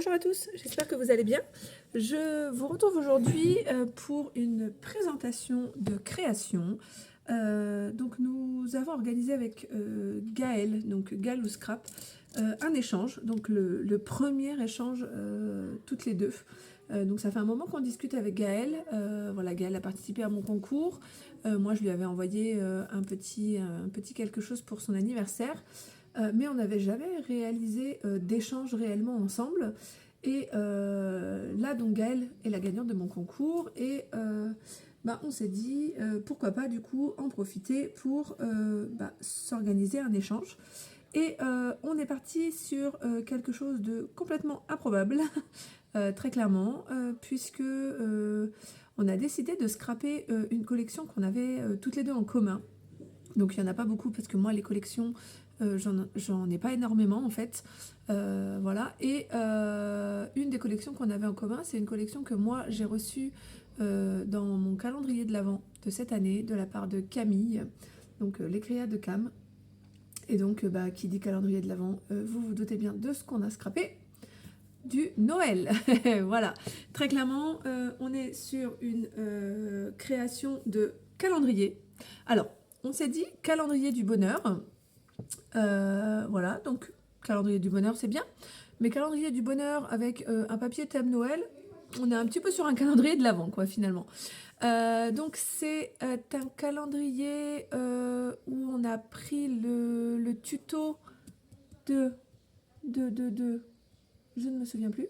Bonjour à tous, j'espère que vous allez bien. Je vous retrouve aujourd'hui pour une présentation de création. Donc nous avons organisé avec Gaëlle, donc Galou Scrap, un échange, donc le premier échange toutes les deux. Donc ça fait un moment qu'on discute avec Gaëlle. Voilà, Gaëlle a participé à mon concours. Moi je lui avais envoyé un petit quelque chose pour son anniversaire. Mais on n'avait jamais réalisé d'échange réellement ensemble. Et là, donc Gaëlle est la gagnante de mon concours. Et on s'est dit, pourquoi pas du coup en profiter pour s'organiser un échange. Et on est parti sur quelque chose de complètement improbable, très clairement, puisque on a décidé de scraper une collection qu'on avait toutes les deux en commun. Donc il n'y en a pas beaucoup parce que moi les collections j'en ai pas énormément en fait. Voilà. Et une des collections qu'on avait en commun, c'est une collection que moi j'ai reçue dans mon calendrier de l'Avent de cette année de la part de Camille, donc l'écrière de Cam. Et donc qui dit calendrier de l'Avent, vous vous doutez bien de ce qu'on a scrappé, du Noël. Voilà, très clairement on est sur une création de calendrier. Alors on s'est dit calendrier du bonheur. Voilà, donc calendrier du bonheur c'est bien, mais calendrier du bonheur avec un papier thème Noël, on est un petit peu sur un calendrier de l'Avent quoi finalement. Donc c'est un calendrier où on a pris le tuto de je ne me souviens plus.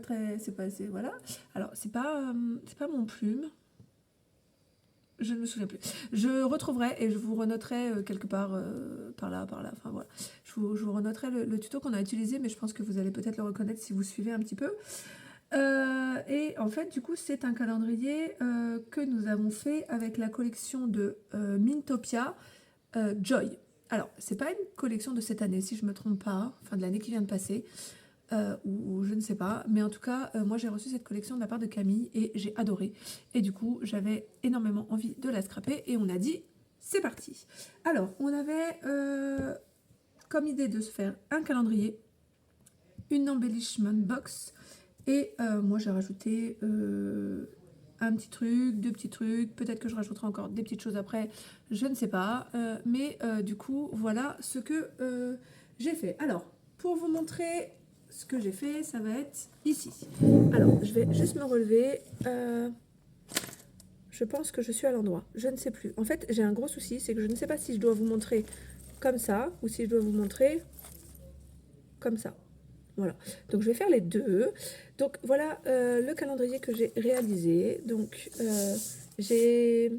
Très c'est pas assez, voilà. Alors c'est pas mon plume. Je ne me souviens plus. Je retrouverai et je vous renoterai quelque part par là. Enfin voilà. Je vous renoterai le tuto qu'on a utilisé, mais je pense que vous allez peut-être le reconnaître si vous suivez un petit peu. Et en fait, du coup, c'est un calendrier que nous avons fait avec la collection de Mintopia Joy. Alors, c'est pas une collection de cette année, si je me trompe pas, enfin de l'année qui vient de passer. Ou je ne sais pas, mais en tout cas moi j'ai reçu cette collection de la part de Camille et j'ai adoré, et du coup j'avais énormément envie de la scraper et on a dit c'est parti. Alors on avait comme idée de se faire un calendrier, une embellishment box, et moi j'ai rajouté un petit truc, deux petits trucs, peut-être que je rajouterai encore des petites choses après, je ne sais pas, mais du coup voilà ce que j'ai fait. Alors pour vous montrer ce que j'ai fait, ça va être ici. Alors, je vais juste me relever. Je pense que je suis à l'endroit. Je ne sais plus. En fait, j'ai un gros souci, c'est que je ne sais pas si je dois vous montrer comme ça ou si je dois vous montrer comme ça. Voilà. Donc, je vais faire les deux. Donc, voilà le calendrier que j'ai réalisé. Donc, j'ai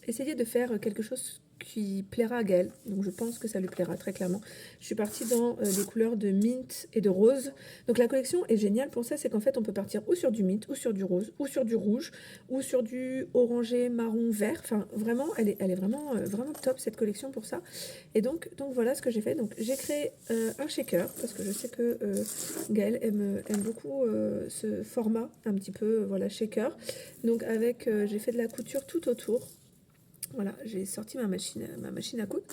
essayé de faire quelque chose qui plaira à Gaëlle, donc je pense que ça lui plaira très clairement. Je suis partie dans des couleurs de mint et de rose. Donc la collection est géniale pour ça, c'est qu'en fait on peut partir ou sur du mint, ou sur du rose, ou sur du rouge, ou sur du orangé, marron, vert. Enfin vraiment, elle est vraiment, vraiment top cette collection pour ça. Et donc voilà ce que j'ai fait. Donc j'ai créé un shaker, parce que je sais que Gaëlle aime beaucoup ce format un petit peu, voilà, shaker. Donc avec, j'ai fait de la couture tout autour. Voilà, j'ai sorti ma machine à coudre.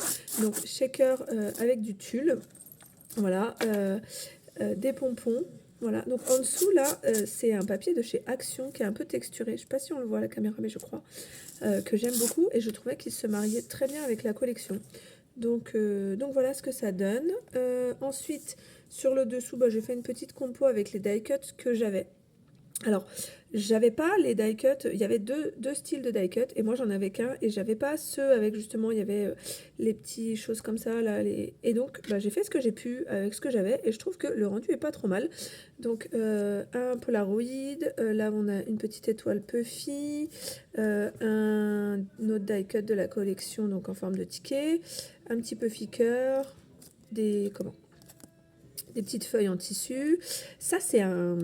Donc shaker avec du tulle, voilà, des pompons, voilà. Donc en dessous là, c'est un papier de chez Action qui est un peu texturé. Je sais pas si on le voit à la caméra, mais je crois que j'aime beaucoup et je trouvais qu'il se mariait très bien avec la collection. Donc voilà ce que ça donne. Ensuite, sur le dessous, j'ai fait une petite compo avec les die cuts que j'avais. Alors, j'avais pas les die cut, il y avait deux styles de die cut et moi j'en avais qu'un et j'avais pas ceux avec justement, il y avait les petites choses comme ça là, et donc j'ai fait ce que j'ai pu avec ce que j'avais et je trouve que le rendu est pas trop mal. Donc un Polaroid, là on a une petite étoile Puffy, un autre die cut de la collection donc en forme de ticket, un petit Puffy cœur, des petites feuilles en tissu. Ça c'est un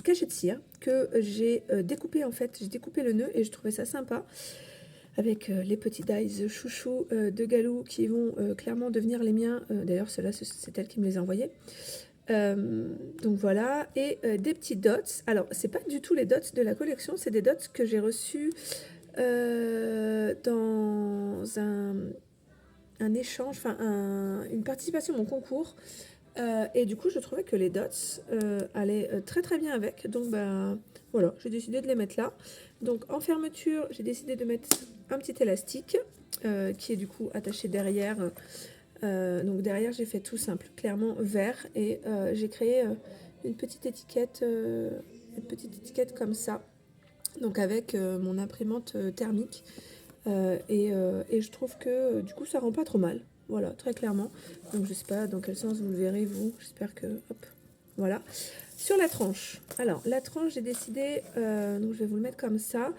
cachet de cire que j'ai découpé, en fait j'ai découpé le nœud et je trouvais ça sympa avec les petits dies chouchou de Galou qui vont clairement devenir les miens. D'ailleurs ceux-là c'est elle qui me les a envoyés. Donc voilà, et des petits dots. Alors c'est pas du tout les dots de la collection, c'est des dots que j'ai reçus dans un échange, enfin une participation à mon concours. Et du coup, je trouvais que les dots allaient très très bien avec. Donc, bah, voilà, j'ai décidé de les mettre là. Donc, en fermeture, j'ai décidé de mettre un petit élastique qui est du coup attaché derrière. Donc, derrière, j'ai fait tout simple, clairement vert. Et j'ai créé une petite étiquette comme ça. Donc, avec mon imprimante thermique. Et je trouve que du coup, ça rend pas trop mal. Voilà, très clairement. Donc je sais pas dans quel sens vous le verrez vous. J'espère que hop, voilà. Sur la tranche. Alors la tranche, j'ai décidé, donc je vais vous le mettre comme ça.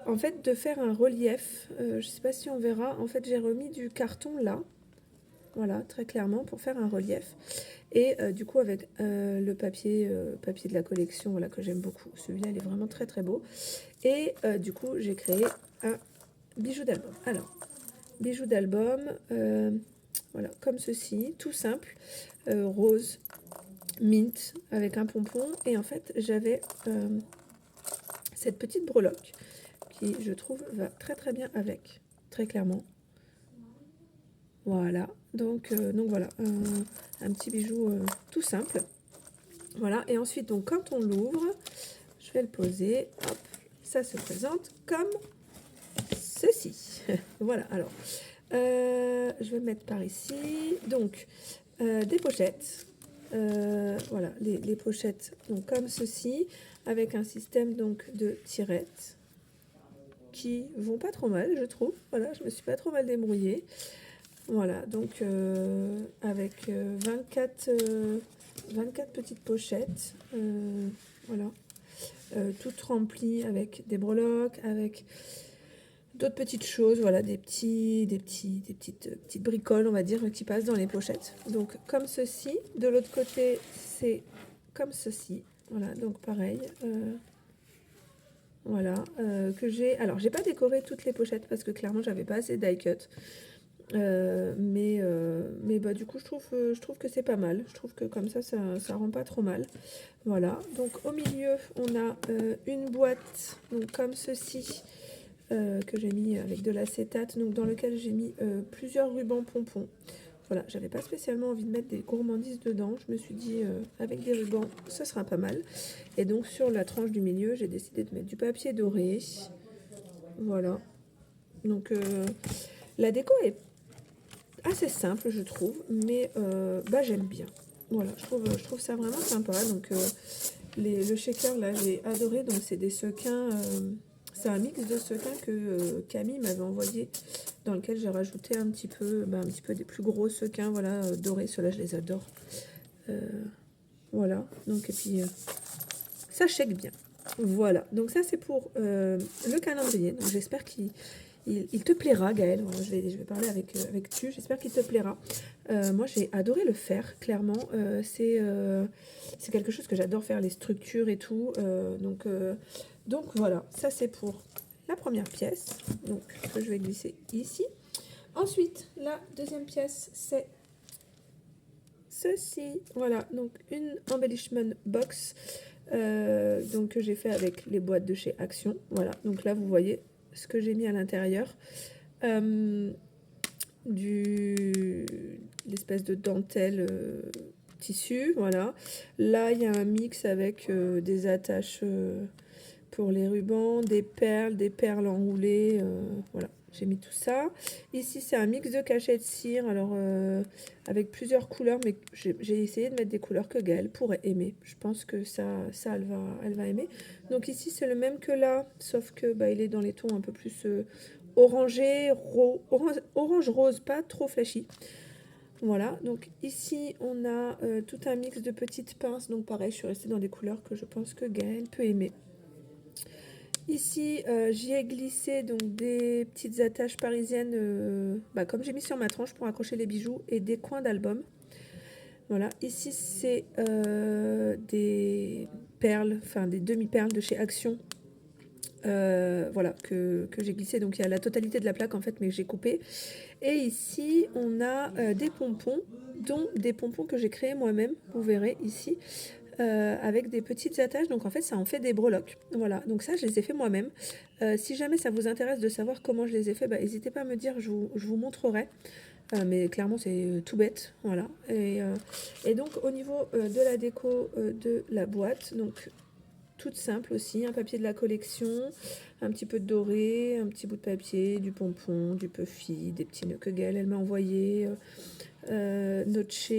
En fait, de faire un relief. Je sais pas si on verra. En fait, j'ai remis du carton là. Voilà, très clairement pour faire un relief. Et du coup avec le papier de la collection, voilà que j'aime beaucoup. Celui-là, il est vraiment très très beau. Et du coup, j'ai créé un bijou d'album. Alors bijoux d'album, voilà, comme ceci, tout simple, rose, mint, avec un pompon. Et en fait, j'avais cette petite breloque qui, je trouve, va très très bien avec, très clairement. Voilà, donc voilà, un petit bijou tout simple. Voilà, et ensuite, donc quand on l'ouvre, je vais le poser, hop, ça se présente comme ceci. Voilà, alors, je vais mettre par ici. Donc, des pochettes. Voilà, les pochettes donc, comme ceci, avec un système donc de tirettes qui vont pas trop mal, je trouve. Voilà, je me suis pas trop mal débrouillée. Voilà, donc avec 24 petites pochettes. Voilà, toutes remplies avec des breloques, avec d'autres petites choses, voilà, des petites bricoles, on va dire, qui passent dans les pochettes. Donc, comme ceci. De l'autre côté, c'est comme ceci. Voilà, donc pareil. Voilà, que j'ai... Alors, j'ai pas décoré toutes les pochettes parce que clairement, j'avais pas assez die cut. Mais bah, du coup, je trouve que c'est pas mal. Je trouve que comme ça rend pas trop mal. Voilà, donc au milieu, on a une boîte, donc comme ceci. Que j'ai mis avec de l'acétate, donc dans lequel j'ai mis plusieurs rubans pompons. Voilà, j'avais pas spécialement envie de mettre des gourmandises dedans. Je me suis dit, avec des rubans, ce sera pas mal. Et donc, sur la tranche du milieu, j'ai décidé de mettre du papier doré. Voilà. Donc, la déco est assez simple, je trouve, mais bah, j'aime bien. Voilà, je trouve ça vraiment sympa. Donc, le shaker, là, j'ai adoré. Donc, c'est des sequins... c'est un mix de sequins que Camille m'avait envoyé, dans lequel j'ai rajouté un petit peu des plus gros sequins, voilà, dorés. Ceux-là, je les adore. Voilà. Donc, et puis, ça shake bien. Voilà. Donc, ça, c'est pour le calendrier. Donc, j'espère qu'il te plaira, Gaël. Voilà, je vais parler avec tu. J'espère qu'il te plaira. Moi, j'ai adoré le faire, clairement. C'est quelque chose que j'adore faire, les structures et tout. Donc voilà, ça c'est pour la première pièce, donc que je vais glisser ici. Ensuite, la deuxième pièce, c'est ceci. Voilà, donc une embellishment box donc que j'ai fait avec les boîtes de chez Action. Voilà, donc là vous voyez ce que j'ai mis à l'intérieur. L'espèce de dentelle tissu, voilà. Là, il y a un mix avec des attaches pour les rubans, des perles enroulées, voilà. J'ai mis tout ça. Ici, c'est un mix de cachets de cire, alors avec plusieurs couleurs, mais j'ai essayé de mettre des couleurs que Gaëlle pourrait aimer. Je pense que ça elle va aimer. Donc ici, c'est le même que là, sauf que bah, il est dans les tons un peu plus orangé, orange rose, pas trop flashy. Voilà, donc ici on a tout un mix de petites pinces, donc pareil, je suis restée dans des couleurs que je pense que Gaëlle peut aimer. Ici, j'y ai glissé donc des petites attaches parisiennes, comme j'ai mis sur ma tranche pour accrocher les bijoux, et des coins d'album. Voilà, ici c'est des perles, enfin des demi-perles de chez Action. Voilà, que j'ai glissé. Donc il y a la totalité de la plaque en fait, mais que j'ai coupé. Et ici, on a des pompons, dont des pompons que j'ai créés moi-même. Vous verrez ici. Avec des petites attaches, donc en fait ça en fait des breloques. Voilà, donc ça je les ai fait moi-même. Si jamais ça vous intéresse de savoir comment je les ai fait, n'hésitez pas à me dire, je vous montrerai. mais clairement c'est tout bête, voilà. Et donc au niveau de la déco de la boîte, donc toute simple aussi, un papier de la collection, un petit peu de doré, un petit bout de papier, du pompon, du puffy, des petits nœuds que Gaëlle elle m'a envoyé, Noce,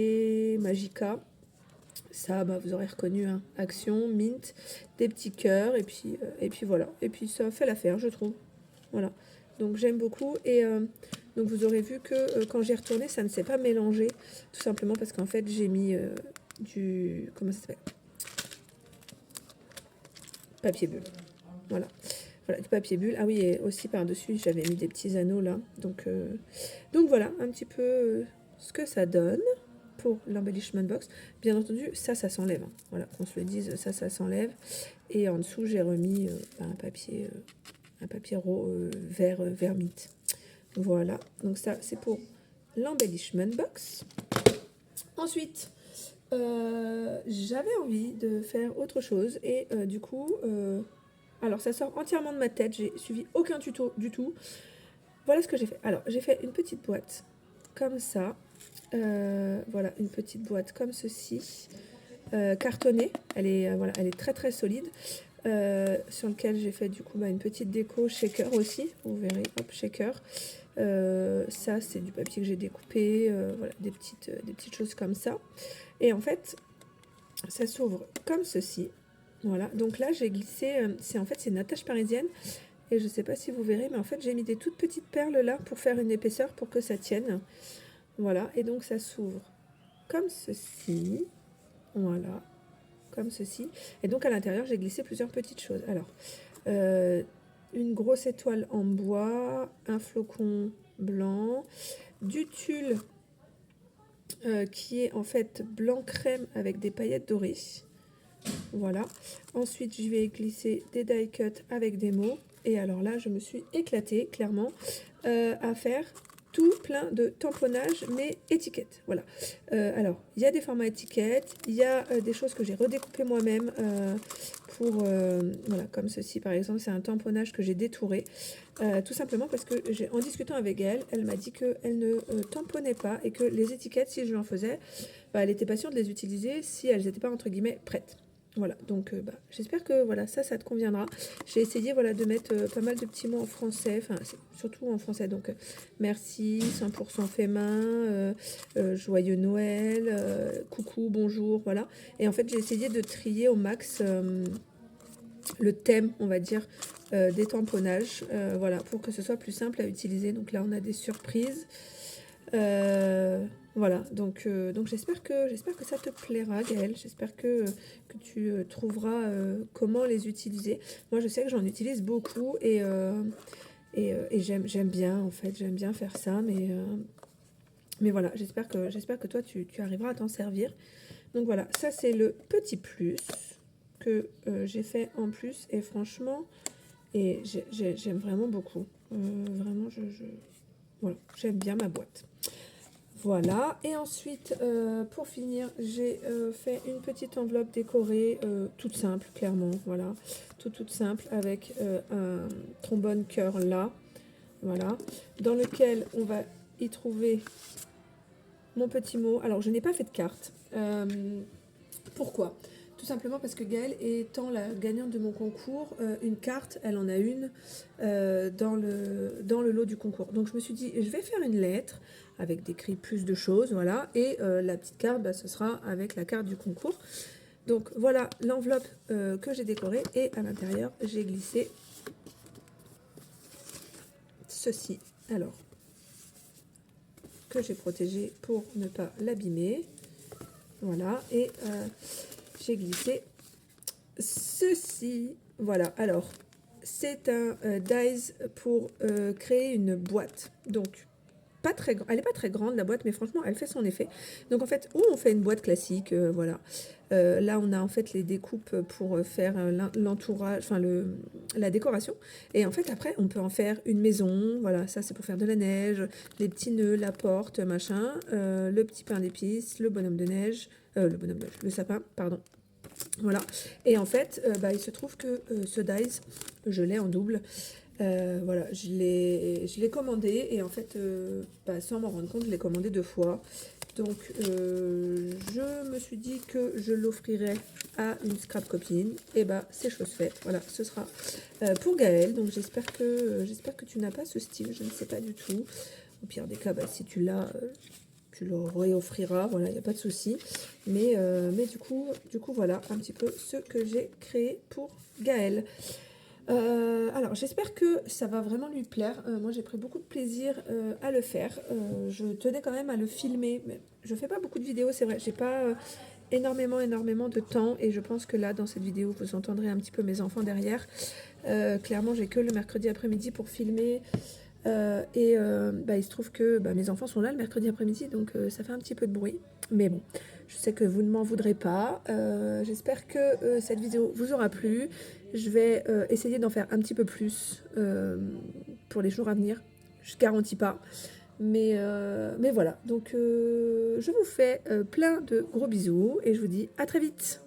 Magica. Ça, bah, vous aurez reconnu, hein. Action, mint, des petits cœurs, et puis voilà. Et puis ça fait l'affaire, je trouve. Voilà. Donc j'aime beaucoup. Et donc vous aurez vu que quand j'ai retourné, ça ne s'est pas mélangé. Tout simplement parce qu'en fait, j'ai mis du... Comment ça s'appelle? Papier bulle. Voilà. Voilà, du papier bulle. Ah oui, et aussi par-dessus, j'avais mis des petits anneaux là. Donc voilà, un petit peu ce que ça donne pour l'embellishment box. Bien entendu, ça s'enlève, hein. Voilà, qu'on se le dise, ça s'enlève. Et en dessous, j'ai remis un papier vert mint. Voilà, donc ça, c'est pour l'embellishment box. Ensuite, j'avais envie de faire autre chose. Et du coup, alors ça sort entièrement de ma tête. J'ai suivi aucun tuto du tout. Voilà ce que j'ai fait. Alors, j'ai fait une petite boîte comme ça. Voilà, une petite boîte comme ceci, cartonnée. Voilà, elle est très très solide. Sur lequel j'ai fait du coup une petite déco shaker aussi. Vous verrez, hop, shaker. Ça, c'est du papier que j'ai découpé. Voilà, des petites choses comme ça. Et en fait, ça s'ouvre comme ceci. Voilà, donc là, j'ai glissé. C'est une attache parisienne. Et je sais pas si vous verrez, mais en fait, j'ai mis des toutes petites perles là pour faire une épaisseur pour que ça tienne. Voilà, et donc ça s'ouvre comme ceci. Voilà, comme ceci. Et donc à l'intérieur, j'ai glissé plusieurs petites choses. Alors, une grosse étoile en bois, un flocon blanc, du tulle qui est en fait blanc crème avec des paillettes dorées. Voilà. Ensuite, je vais glisser des die cuts avec des mots. Et alors là, je me suis éclatée, clairement, à faire tout plein de tamponnages, mais étiquettes. Voilà. Alors, il y a des formats étiquettes, il y a des choses que j'ai redécoupées moi-même voilà, comme ceci, par exemple, c'est un tamponnage que j'ai détouré. Tout simplement parce que, en discutant avec elle, elle m'a dit qu'elle ne tamponnait pas et que les étiquettes, si je lui en faisais, elle n'était pas sûre de les utiliser si elles n'étaient pas, entre guillemets, prêtes. Voilà, donc j'espère que voilà, ça te conviendra. J'ai essayé voilà, de mettre pas mal de petits mots en français, enfin surtout en français, donc merci, 100% fait main, joyeux Noël, coucou, bonjour, voilà. Et en fait, j'ai essayé de trier au max le thème, on va dire, des tamponnages, voilà, pour que ce soit plus simple à utiliser. Donc là, on a des surprises. Voilà, donc j'espère que ça te plaira, Gaëlle. J'espère que tu trouveras comment les utiliser. Moi, je sais que j'en utilise beaucoup et j'aime bien, en fait, j'aime bien faire ça, mais voilà, j'espère que toi, tu arriveras à t'en servir. Donc voilà, ça, c'est le petit plus que j'ai fait en plus, et franchement, j'aime vraiment beaucoup. Vraiment, voilà, j'aime bien ma boîte. Voilà, et ensuite, pour finir, j'ai fait une petite enveloppe décorée, toute simple, clairement, voilà, toute simple, avec un trombone cœur là, voilà, dans lequel on va y trouver mon petit mot. Alors, je n'ai pas fait de carte. Pourquoi ? Tout simplement parce que Gaëlle étant la gagnante de mon concours, une carte, elle en a une dans le lot du concours. Donc je me suis dit, je vais faire une lettre avec décrit plus de choses, voilà, et la petite carte, ce sera avec la carte du concours. Donc voilà l'enveloppe que j'ai décorée, et à l'intérieur, j'ai glissé ceci. Alors, que j'ai protégé pour ne pas l'abîmer. Voilà, et j'ai glissé ceci. Voilà, alors, c'est un dies pour créer une boîte. Donc, elle n'est pas très grande, la boîte, mais franchement, elle fait son effet. Donc, en fait, où on fait une boîte classique, voilà. Là, on a en fait les découpes pour faire l'entourage, enfin, la décoration. Et en fait, après, on peut en faire une maison. Voilà, ça, c'est pour faire de la neige, les petits nœuds, la porte, machin, le petit pain d'épices, le bonhomme de neige, le sapin, pardon. Voilà, et en fait, il se trouve que ce dies, je l'ai en double. Voilà, je l'ai commandé et en fait, bah, sans m'en rendre compte, je l'ai commandé 2 fois. Donc, je me suis dit que je l'offrirais à une scrap copine. Et bah, c'est chose faite. Voilà, ce sera pour Gaëlle. Donc, j'espère que tu n'as pas ce style. Je ne sais pas du tout. Au pire des cas, bah, si tu l'as, tu le réoffriras. Voilà, il n'y a pas de souci. Mais du coup, voilà un petit peu ce que j'ai créé pour Gaëlle. Alors, j'espère que ça va vraiment lui plaire. Moi, j'ai pris beaucoup de plaisir à le faire. Je tenais quand même à le filmer. Mais je fais pas beaucoup de vidéos, c'est vrai. J'ai pas énormément de temps. Et je pense que là, dans cette vidéo, vous entendrez un petit peu mes enfants derrière. Clairement, j'ai que le mercredi après-midi pour filmer. Bah, il se trouve que bah, mes enfants sont là le mercredi après-midi, donc ça fait un petit peu de bruit. Mais bon, je sais que vous ne m'en voudrez pas. J'espère que cette vidéo vous aura plu. Je vais essayer d'en faire un petit peu plus pour les jours à venir. Je ne garantis pas. Mais voilà, donc je vous fais plein de gros bisous et je vous dis à très vite.